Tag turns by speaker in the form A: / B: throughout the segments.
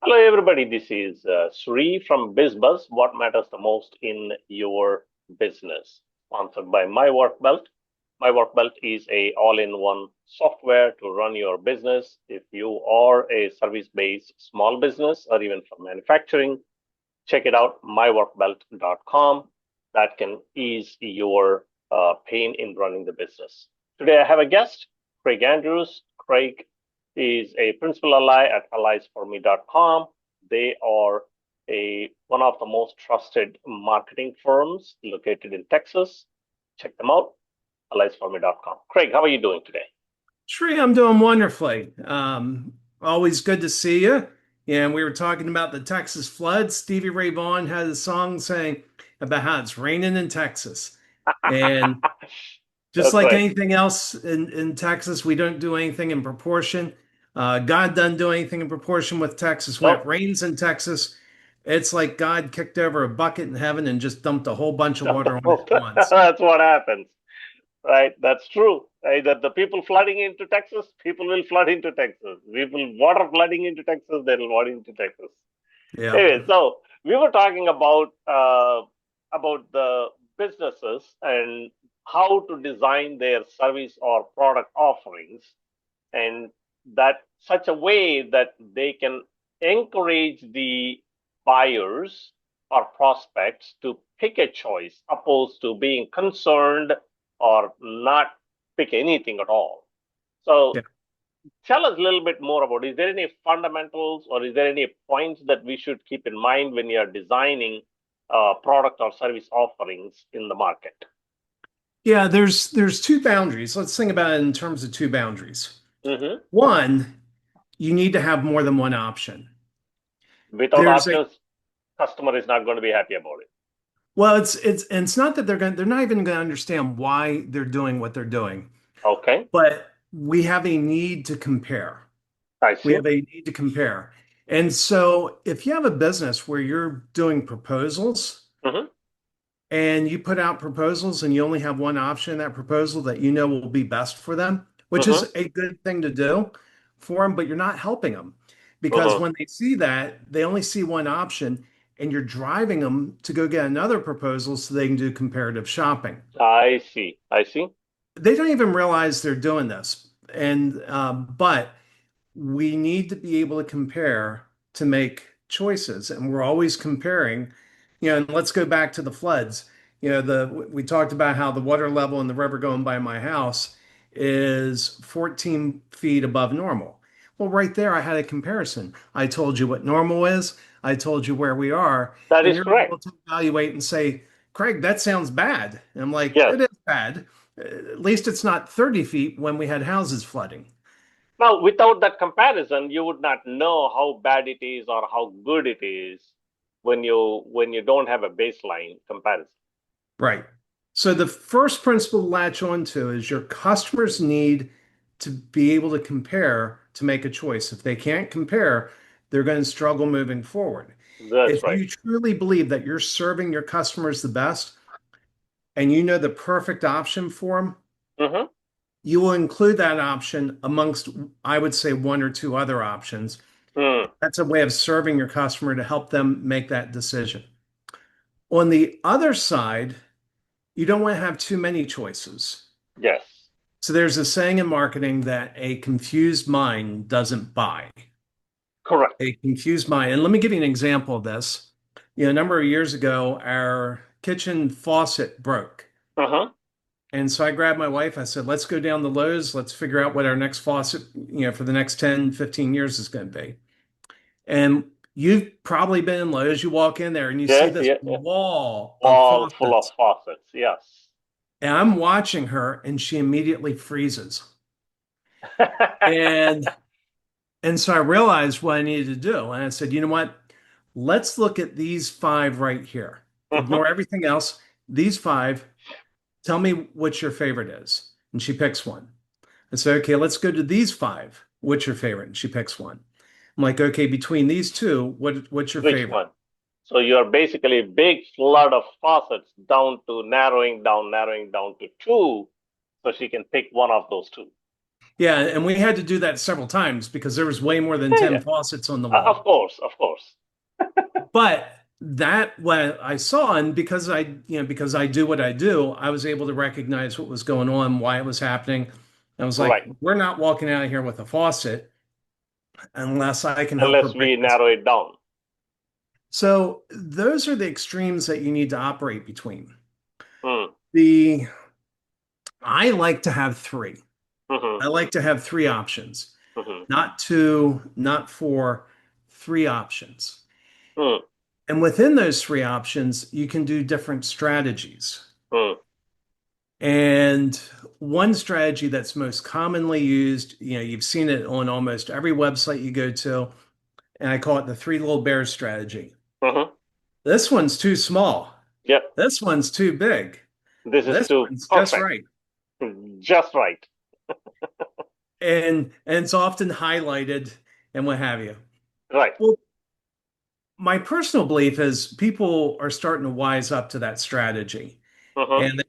A: Hello, everybody. This is Sri from BizBuzz. What matters the most in your business? Sponsored by My Work Belt. My Work Belt is a all-in-one software to run your business. If you are a service-based small business or even from manufacturing, check it out. myworkbelt.com. That can ease your pain in running the business. Today, I have a guest, Craig Andrews. Craig is a principal ally at alliesforme.com. They are one of the most trusted marketing firms located in Texas. Check them out, alliesforme.com. Craig, how are you doing today?
B: Sri, I'm doing wonderfully. Always good to see you. And we were talking about the Texas floods. Stevie Ray Vaughan had a song saying about how it's raining in Texas. And just
A: That's
B: like
A: right.
B: anything else in Texas, we don't do anything in proportion. God doesn't do anything in proportion with Texas. When it
A: Nope.
B: rains in Texas, it's like God kicked over a bucket in heaven and just dumped a whole bunch of water on it at once.
A: That's what happens. Right, that's true. Either the people flooding into Texas, people will flood into Texas. People water flooding into Texas, they will flood into Texas.
B: Yeah.
A: Anyway, so we were talking about the businesses and how to design their service or product offerings, and that such a way that they can encourage the buyers or prospects to pick a choice opposed to being concerned or not pick anything at all. So
B: Yeah.
A: tell us a little bit more about, is there any fundamentals or is there any points that we should keep in mind when you're designing product or service offerings in the market?
B: Yeah, there's two boundaries. Let's think about it in terms of two boundaries.
A: Hmm.
B: One, you need to have more than one option.
A: Without
B: There's a
A: options, customer is not going to be happy about it.
B: well, it's not that they're not even going to understand why they're doing what they're doing,
A: Okay,
B: but we have a need to compare.
A: I
B: We
A: see.
B: have a need to compare. And so if you have a business where you're doing proposals
A: Hmm.
B: and you put out proposals and you only have one option in that proposal that you know will be best for them, which
A: Hmm.
B: is a good thing to do for them, but you're not helping them because
A: Hmm.
B: when they see that, they only see one option and you're driving them to go get another proposal so they can do comparative shopping.
A: I see. I see.
B: They don't even realize they're doing this. And but we need to be able to compare to make choices, and we're always comparing. And let's go back to the floods. The we talked about how the water level in the river going by my house is 14 feet above normal. Well, right there, I had a comparison. I told you what normal is. I told you where we are,
A: That
B: and
A: is
B: you're
A: correct.
B: able to evaluate and say, Craig, that sounds bad. And I'm like,
A: Yes.
B: it is bad. At least it's not 30 feet when we had houses flooding.
A: Now, without that comparison, you would not know how bad it is or how good it is when you don't have a baseline comparison.
B: Right. So the first principle to latch onto is your customers need to be able to compare to make a choice. If they can't compare, they're going to struggle moving forward.
A: That's
B: If
A: right.
B: you truly believe that you're serving your customers the best and you know the perfect option for them,
A: Hmm.
B: you will include that option amongst, I would say, one or two other options.
A: Mm.
B: That's a way of serving your customer to help them make that decision. On the other side, you don't want to have too many choices.
A: Yes.
B: So there's a saying in marketing that a confused mind doesn't buy.
A: Correct.
B: A confused mind. And let me give you an example of this. A number of years ago, our kitchen faucet broke.
A: Uh-huh.
B: And so I grabbed my wife. I said, let's go down the Lowe's. Let's figure out what our next faucet, for the next 10, 15 years is going to be. And you've probably been in Lowe's. You walk in there and you see
A: Yes,
B: this
A: yeah, yeah.
B: wall of
A: Wall full of
B: faucets.
A: faucets. Yes.
B: And I'm watching her and she immediately freezes. And And so I realized what I needed to do. And I said, you know what? Let's look at these five right here.
A: Hmm.
B: Ignore everything else. These five, tell me what your favorite is. And she picks one. I said, okay, let's go to these five. What's your favorite? And she picks one. I'm like, okay, between these two, what's your
A: Which
B: favorite?
A: one? So you're basically a big flood of faucets down to narrowing down to two, so she can pick one of those two.
B: Yeah, and we had to do that several times because there was way more than
A: Yeah,
B: 10
A: yeah.
B: faucets on the
A: Of
B: wall.
A: course, of course.
B: But that what I saw, and because I do what I do, I was able to recognize what was going on, why it was happening. I was like,
A: Right.
B: we're not walking out of here with a faucet unless I can help her
A: Unless
B: break
A: we
B: this.
A: narrow it down.
B: So those are the extremes that you need to operate between.
A: Mm.
B: The I like to have three.
A: Mm-hmm.
B: I like to have three options,
A: Mm-hmm.
B: not two, not four, three options.
A: Mm.
B: And within those three options, you can do different strategies.
A: Mm.
B: And one strategy that's most commonly used, you've seen it on almost every website you go to, and I call it the three little bears strategy.
A: Mm-hmm.
B: This one's too small.
A: Yep.
B: This one's too big.
A: This is
B: This
A: too
B: one's just
A: perfect.
B: right.
A: Just right.
B: And it's often highlighted and what have you.
A: Right.
B: Well, my personal belief is people are starting to wise up to that strategy.
A: Mm-hmm.
B: And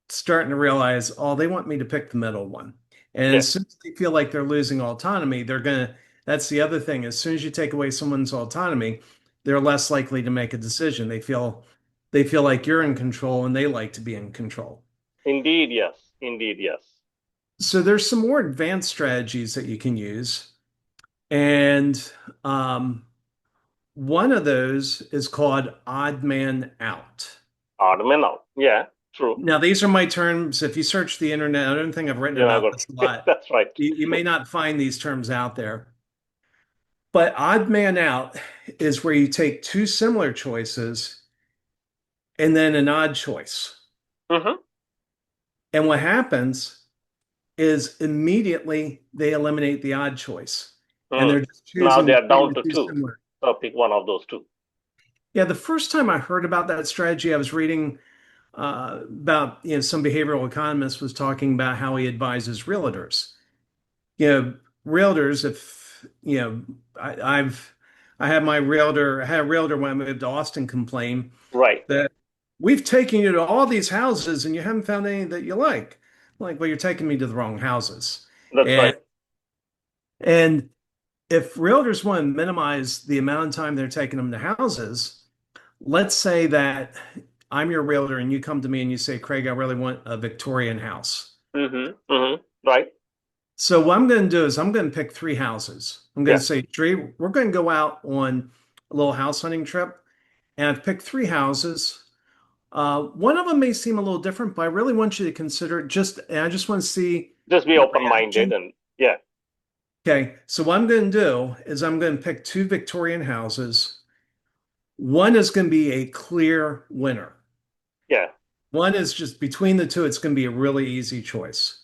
B: starting to realize, oh, they want me to pick the middle one. And
A: Yes.
B: as soon as they feel like they're losing autonomy, that's the other thing. As soon as you take away someone's autonomy, they're less likely to make a decision. They feel like you're in control and they like to be in control.
A: Indeed, yes. Indeed, yes.
B: So there's some more advanced strategies that you can use. And one of those is called odd man out.
A: Odd man out. Yeah, true.
B: Now, these are my terms. If you search the internet, I don't think I've written
A: You're not
B: about
A: good.
B: this a lot.
A: That's right.
B: You may not find these terms out there. But odd man out is where you take two similar choices and then an odd choice.
A: Mm-hmm.
B: And what happens is immediately they eliminate the odd choice and
A: Mm.
B: they're just
A: Now they
B: choosing
A: are
B: between
A: down
B: the
A: to
B: two
A: two.
B: similar.
A: So pick one of those two.
B: Yeah, the first time I heard about that strategy, I was reading about, some behavioral economist was talking about how he advises realtors. You know, realtors, if, I had I had a realtor when I moved to Austin complain
A: Right.
B: that we've taken you to all these houses and you haven't found any that you like. Like, well, you're taking me to the wrong houses.
A: That's
B: And
A: right.
B: and if realtors want to minimize the amount of time they're taking them to houses, let's say that I'm your realtor and you come to me and you say, Craig, I really want a Victorian house.
A: Mm-hmm. Mm-hmm. Right.
B: So what I'm going to do is I'm going to pick three houses. I'm going
A: Yeah.
B: to say, Dree, we're going to go out on a little house hunting trip, and I've picked three houses. One of them may seem a little different, but I really want you to consider it and I just want to see
A: Just be
B: your
A: open-minded
B: reaction.
A: and yeah.
B: Okay, so what I'm going to do is I'm going to pick two Victorian houses. One is going to be a clear winner.
A: Yeah.
B: One is just between the two, it's going to be a really easy choice.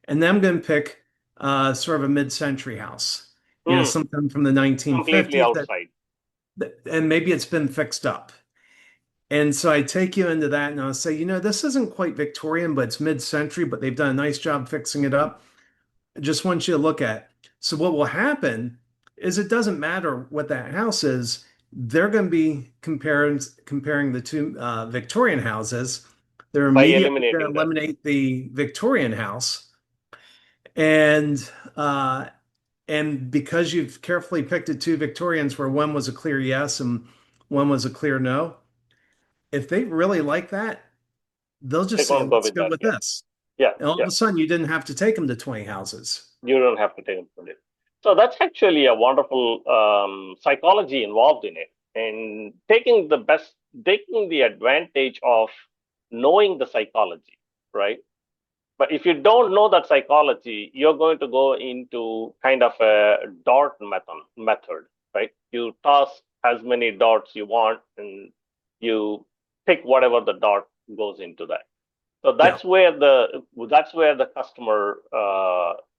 B: And then I'm going to pick sort of a mid-century house,
A: Mm.
B: something from the
A: Completely
B: 1950s
A: outside.
B: and maybe it's been fixed up. And so I take you into that and I'll say, this isn't quite Victorian, but it's mid-century, but they've done a nice job fixing it up. I just want you to look at. So what will happen is it doesn't matter what that house is. They're going to be comparing the two Victorian houses. They're
A: By
B: immediately going to
A: eliminating that.
B: eliminate the Victorian house. And uh, and because you've carefully picked the two Victorians where one was a clear yes and one was a clear no, if they really like that, they'll
A: They're
B: just say,
A: going to go
B: let's
A: with
B: go
A: that.
B: with
A: Yeah.
B: this.
A: Yeah.
B: And all of
A: Yeah.
B: a sudden, you didn't have to take them to 20 houses.
A: You don't have to take them from it. So that's actually a wonderful psychology involved in it, and taking the advantage of knowing the psychology, right? But if you don't know that psychology, you're going to go into kind of a method, right? You toss as many darts you want, and you pick whatever the dart goes into that. So
B: Yeah.
A: that's where the customer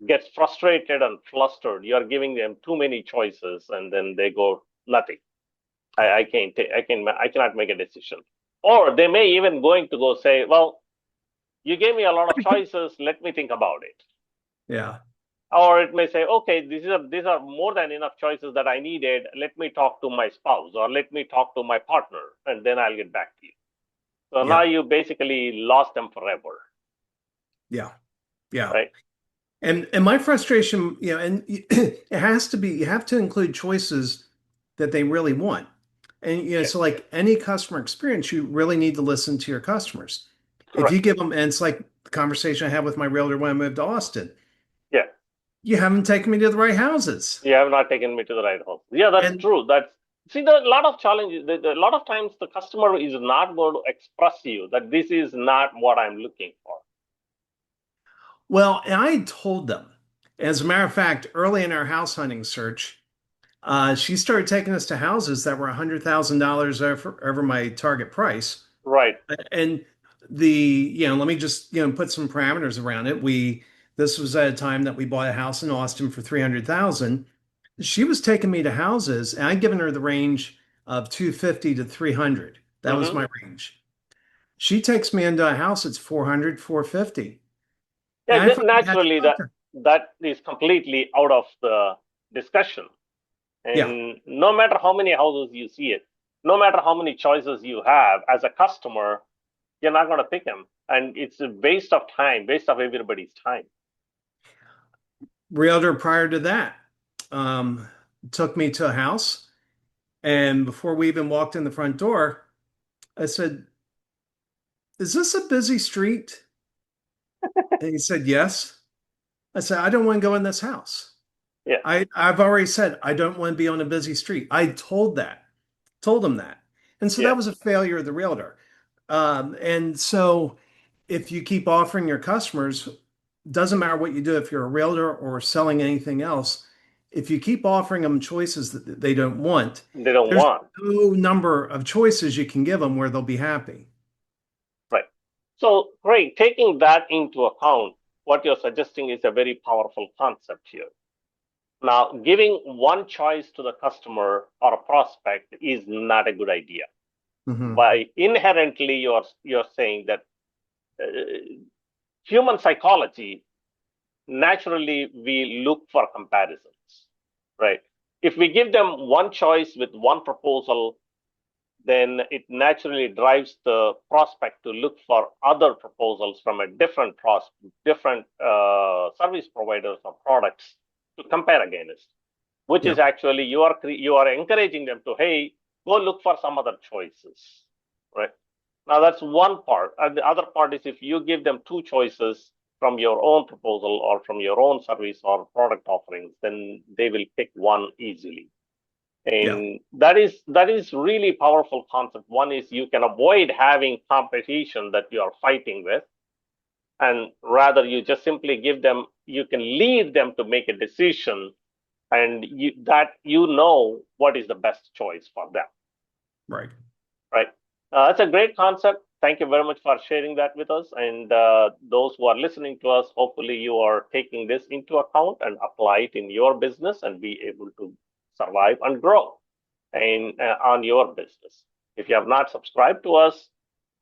A: gets frustrated and flustered. You are giving them too many choices, and then they go nothing. I can't I cannot make a decision. Or they may even going to go say, well, you gave me a lot of choices. Let me think about it.
B: Yeah.
A: Or it may say, okay, these are more than enough choices that I needed. Let me talk to my spouse or let me talk to my partner, and then I'll get back to you. So now
B: Yeah.
A: you basically lost them forever,
B: Yeah. Yeah.
A: right?
B: And my frustration, and it has to be, you have to include choices that they really want. And so
A: Yes,
B: like any customer experience, you really need to listen to your customers. If you
A: correct.
B: give them, and it's like the conversation I had with my realtor when I moved to Austin,
A: Yeah,
B: you haven't taken me to the right houses.
A: you have not taken me to the right house. Yeah, that's
B: And
A: true. That's see, there are a lot of challenges. A lot of times, the customer is not going to express you that this is not what I'm looking for.
B: well, and I told them, as a matter of fact, early in our house hunting search, she started taking us to houses that were $100,000 over my target price.
A: Right.
B: And let me just, put some parameters around it. This was at a time that we bought a house in Austin for 300,000. She was taking me to houses and I'd given her the range of 250 to 300. That was
A: Hmm.
B: my range. She takes me into a house that's 400, 450.
A: Yeah,
B: And I finally had to
A: naturally,
B: talk to her.
A: that is completely out of the discussion.
B: Yeah,
A: And no matter how many houses you see it, no matter how many choices you have as a customer, you're not going to pick them. And it's a waste of time, waste of everybody's time.
B: realtor prior to that um, took me to a house. And before we even walked in the front door, I said, "Is this a busy street?" And he said, "Yes." I said, "I don't want to go in this house.
A: Yeah,
B: I've already said I don't want to be on a busy street." I told him that. And so
A: yeah.
B: that was a failure of the realtor. And so if you keep offering your customers, doesn't matter what you do, if you're a realtor or selling anything else, if you keep offering them choices that they don't want,
A: They don't
B: there's
A: want.
B: no number of choices you can give them where they'll be happy.
A: Right. So, Craig, taking that into account, what you're suggesting is a very powerful concept here. Now, giving one choice to the customer or a prospect is not a good idea.
B: Hmm.
A: By inherently, you're saying that uh, human psychology naturally we look for comparisons, right? If we give them one choice with one proposal, then it naturally drives the prospect to look for other proposals from a different service providers or products to compare against, which is
B: Yep.
A: actually you are encouraging them to, hey, go look for some other choices, right? Now that's one part, and the other part is if you give them two choices from your own proposal or from your own service or product offerings, then they will pick one easily.
B: Yeah.
A: And that is really powerful concept. One is you can avoid having competition that you are fighting with, and rather you just simply give them, you can lead them to make a decision, and you know what is the best choice for them,
B: Right.
A: right? That's a great concept. Thank you very much for sharing that with us. And those who are listening to us, hopefully you are taking this into account and apply it in your business and be able to survive and grow on your business. If you have not subscribed to us,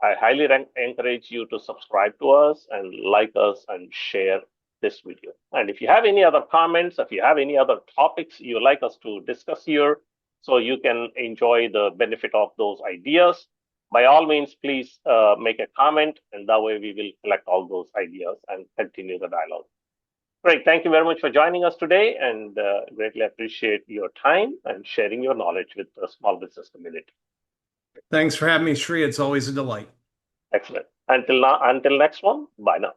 A: I highly encourage you to subscribe to us and like us and share this video. And if you have any other comments, if you have any other topics you like us to discuss here, so you can enjoy the benefit of those ideas, by all means, please make a comment, and that way we will collect all those ideas and continue the dialogue. Great. Thank you very much for joining us today and greatly appreciate your time and sharing your knowledge with the small business community.
B: Thanks for having me, Sri. It's always a delight.
A: Excellent. Until now, until next one, bye now.